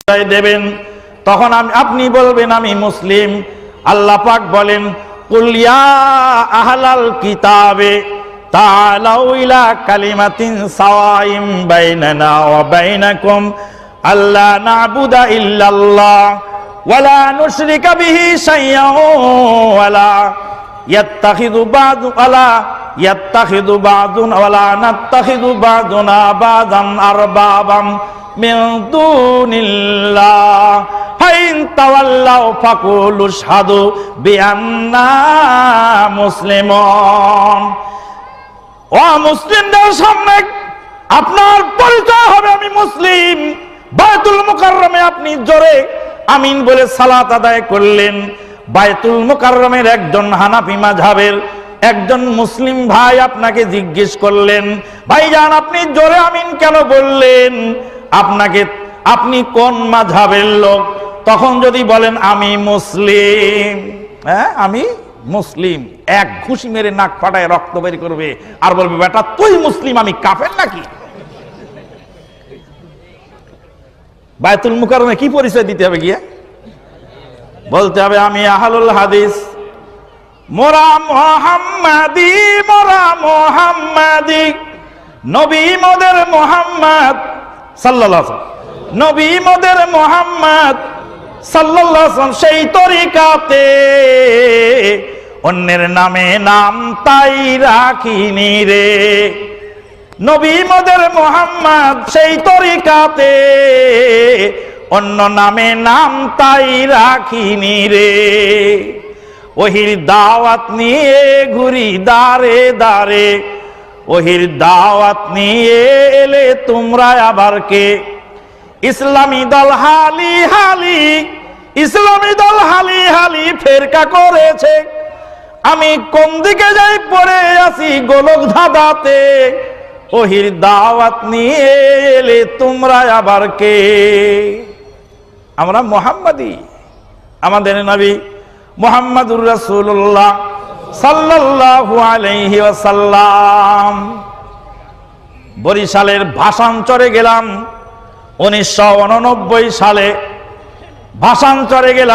দেবেন, তখন আপনি বলবেন আমি মুসলিম। আল্লাহ পাক বলেন, কুল ইয়া আহলাল কিতাবে তাআলাউ ইলা কালিমাতিন সাওয়াইন বাইনানা ওয়া বাইনাকুম আল্লা না'বুদা ইল্লাল্লাহ ওয়া লা নুশরিকা বিহি শাইআন ওয়া লা ইয়াত্তাখিযু বা'দুনা ওয়া লা নাত্তাখিযু বা'দুনা বা'দান আরবাবাম মিন দুনিল্লাহ ফাইন তাওয়াল্লাউ ফাকুলু আশহাদু বিআন্না মুসলিমুন। ও মুসলিমদের সামনে আপনার পরিচয় হবে আমি মুসলিম। বায়তুল মুকাররমে আপনি জোরে আমিন বলে সালাত আদায় করলেন। বায়তুল মুকাররমের একজন হানাফি মাযহাবের একজন মুসলিম ভাই আপনাকে জিজ্ঞেস করলেন, ভাইজান আপনি জোরে আমিন কেন বললেন? আপনি কোন মাযহাবের লোক? তখন যদি বলেন আমি মুসলিম, হ্যাঁ আমি মুসলিম, এক ঘুষি মেরে নাক ফাটায় রক্ত বের করবে আর বলবে বেটা তুই মুসলিম, আমি কাফের নাকি? বায়তুল মুকাররমে কি পরিচয় দিতে হবে? গিয়ে বলতে হবে আমি আহলুল হাদিস, মোরা মুহাম্মাদি, মোরা মুহাম্মাদি, নবী মোদের মুহাম্মদ সাল্লাল্লাহু আলাইহি ওয়াসাল্লাম, নবী মোদের মুহাম্মদ সাল্লাল্লাহু আলাইহি ওয়াসাল্লাম সেই তরিকাতে অন্যের নামে নাম তাই রাখিনি রে। নবী মোদের মুহাম্মদ সেই তরিকাতে অন্য নামে নাম তাই রাখিনি রে। ওহির দাওয়াত নিয়ে ঘুরি দারে দারে, ওহির দাওয়াত নিয়ে এলে তোমরা আবার কে? ইসলামী দল হালি হালি, ইসলামী দল হালি হালি ফেরকা করেছে। আমি কোন দিকে যাই পড়ে আছি গোলক ধাঁধাতে, ওহির দাওয়াত নিয়ে এলে তোমরা আবার কে? আমরা মুহাম্মাদি, আমাদের নবী মুহাম্মাদুর রাসূলুল্লাহ সাল্লাল্লাহু আলাইহি ওয়াসাল্লাম। বরিশালের ভাষাঞ্চরে গেলাম 1989 সালে, ভাষাঞ্চরে গেলাম।